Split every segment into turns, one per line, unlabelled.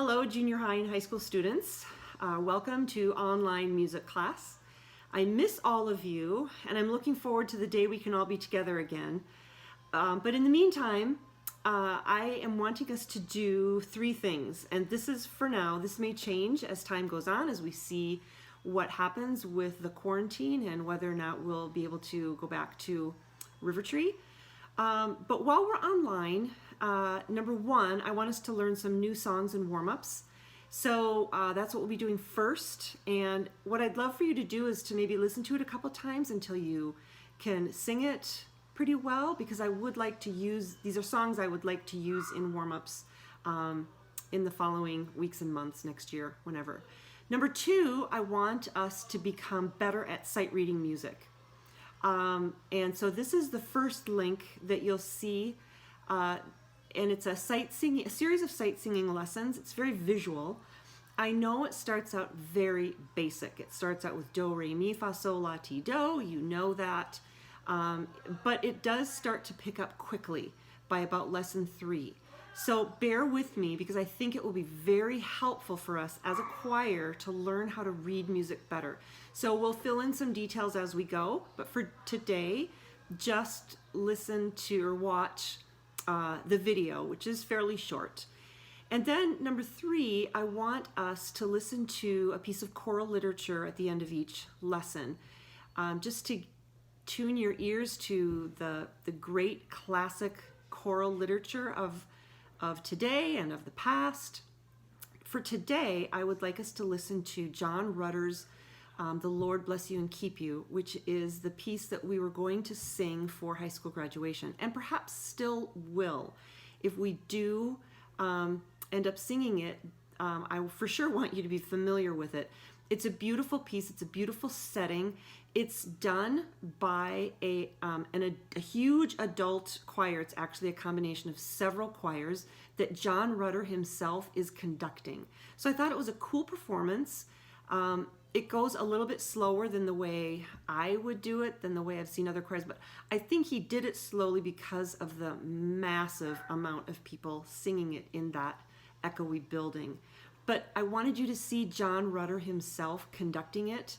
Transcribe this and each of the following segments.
Hello, junior high and high school students. Welcome to online music class. I miss all of you, and I'm looking forward to the day we can all be together again. But in the meantime, I am wanting us to do three things, and this is for now. This may change as time goes on, as we see what happens with the quarantine and whether or not we'll be able to go back to River Tree. But while we're online, number one, I want us to learn some new songs and warm-ups. So that's what we'll be doing first. And what I'd love for you to do is to maybe listen to it a couple times until you can sing it pretty well, because I would like to use, these are songs I would like to use in warm-ups in the following weeks and months next year, whenever. Number two, I want us to become better at sight reading music. And so this is the first link that you'll see, and it's a series of sight singing lessons. It's very visual. I know it starts out very basic. It starts out with do, re, mi, fa, sol, la, ti, do. You know that. But it does start to pick up quickly by about lesson 3. So bear with me, because I think it will be very helpful for us as a choir to learn how to read music better. So we'll fill in some details as we go, but for today, just listen to or watch the video, which is fairly short. And then number 3, I want us to listen to a piece of choral literature at the end of each lesson, just to tune your ears to the great classic choral literature of today and of the past. For today, I would like us to listen to John Rutter's The Lord Bless You and Keep You, which is the piece that we were going to sing for high school graduation, and perhaps still will. If we do end up singing it, I for sure want you to be familiar with it. It's a beautiful piece. It's a beautiful setting. It's done by a huge adult choir. It's actually a combination of several choirs that John Rutter himself is conducting. So I thought it was a cool performance. It goes a little bit slower than the way I would do it, than the way I've seen other choirs, but I think he did it slowly because of the massive amount of people singing it in that echoey building. But I wanted you to see John Rutter himself conducting it,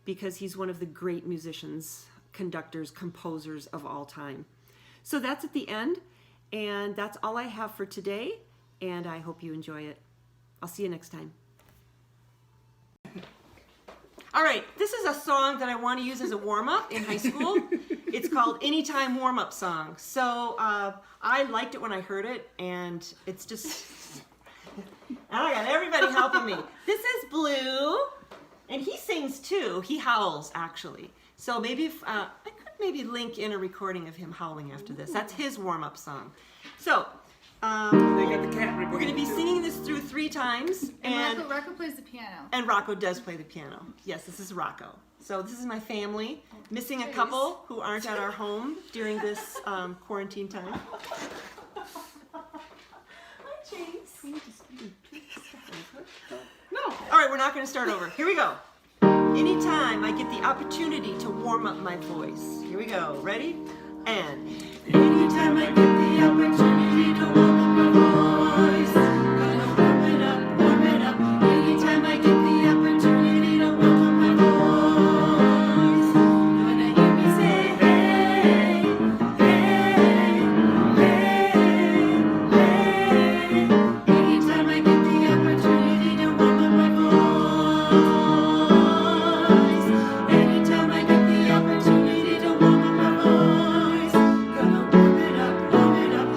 because he's one of the great musicians, conductors, composers of all time. So that's at the end, and that's all I have for today, and I hope you enjoy it. I'll see you next time. All right, this is a song that I want to use as a warm-up in high school. It's called Anytime Warm-Up Song. So I liked it when I heard it, and it's just... I got everybody helping me. This is Blue. And he sings too. He howls, actually. So maybe if I could maybe link in a recording of him howling after this. That's his warm-up song. So we're going to be singing this through 3 times.
And Rocco plays the piano.
And Rocco does play the piano. Yes, this is Rocco. So this is my family, missing a couple who aren't at our home during this quarantine time. Hi, Chase. No. All right, we're not going to start over. Here we go. Anytime I get the opportunity to warm up my voice. Here we go. Ready? And anytime I get the opportunity to warm up my voice, gonna warm it up, warm it up. Anytime I get the opportunity to warm up my voice, gonna hear me say, hey, hey, hey, hey. Anytime I get the opportunity to warm up my voice, anytime I get the opportunity to warm up my voice, gonna warm it up, warm it up.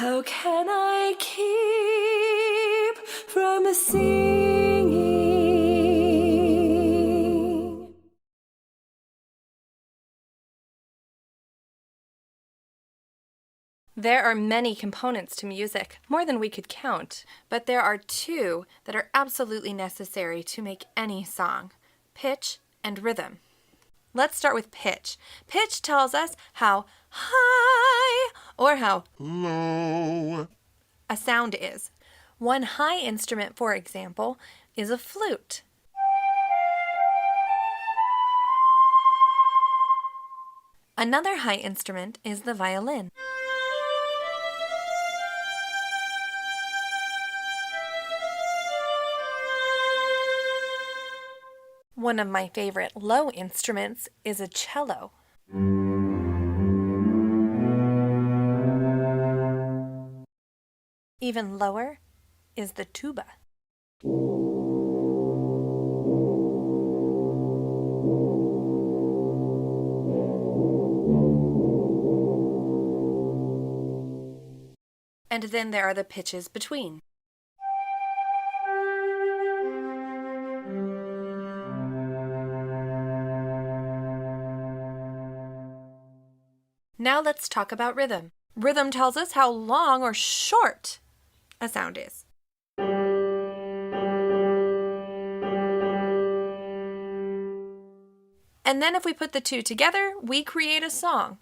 How can I keep from singing? There are many components to music, more than we could count, but there are two that are absolutely necessary to make any song: pitch and rhythm. Let's start with pitch. Pitch tells us how high or how low a sound is. One high instrument, for example, is a flute. Another high instrument is the violin. One of my favorite low instruments is a cello. Even lower is the tuba. And then there are the pitches between. Now let's talk about rhythm. Rhythm tells us how long or short a sound is. And then if we put the two together, we create a song.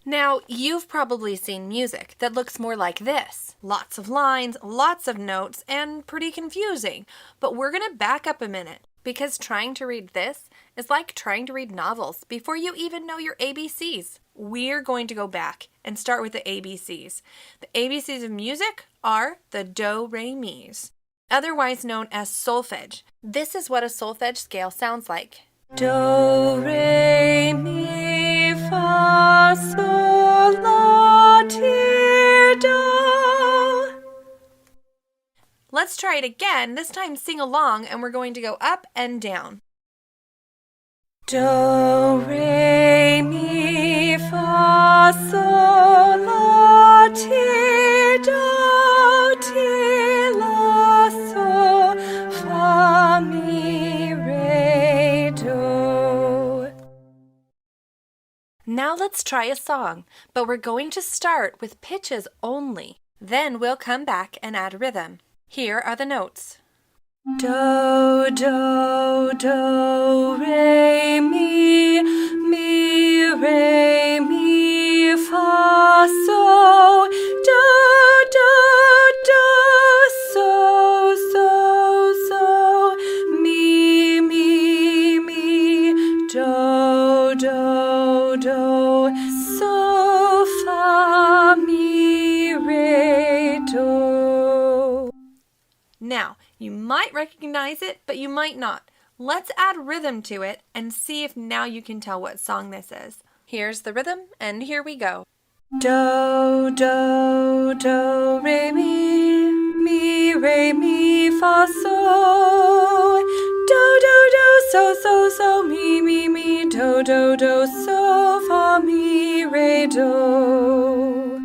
Now, you've probably seen music that looks more like this. Lots of lines, lots of notes, and pretty confusing. But we're going to back up a minute, because trying to read this is like trying to read novels before you even know your ABCs. We're going to go back and start with the ABCs. The ABCs of music are the do, re, mi's, otherwise known as solfege. This is what a solfege scale sounds like. Do, re, mi, fa, sol, la, ti, do. Let's try it again. This time sing along, and we're going to go up and down. Do, re, mi, fa, sol, la, ti, do, ti, la, sol, fa, mi, re, do. Now let's try a song, but we're going to start with pitches only. Then we'll come back and add rhythm. Here are the notes. Do, do, do, re, mi, re, mi, fa, so, do, do, so, so, mi, do, so, fa, mi, re, do. Now, you might recognize it, but you might not. Let's add rhythm to it and see if now you can tell what song this is. Here's the rhythm, and here we go. Do, do, do, re, mi, re, mi, fa, so. Do, so, mi, do, so, fa, mi, re, do.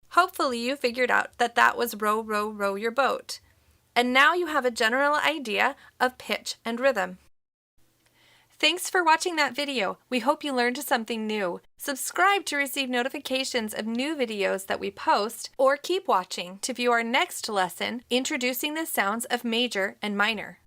Hopefully you figured out that that was row, row, row your boat. And now you have a general idea of pitch and rhythm. Thanks for watching that video. We hope you learned something new. Subscribe to receive notifications of new videos that we post, or keep watching to view our next lesson, introducing the sounds of major and minor.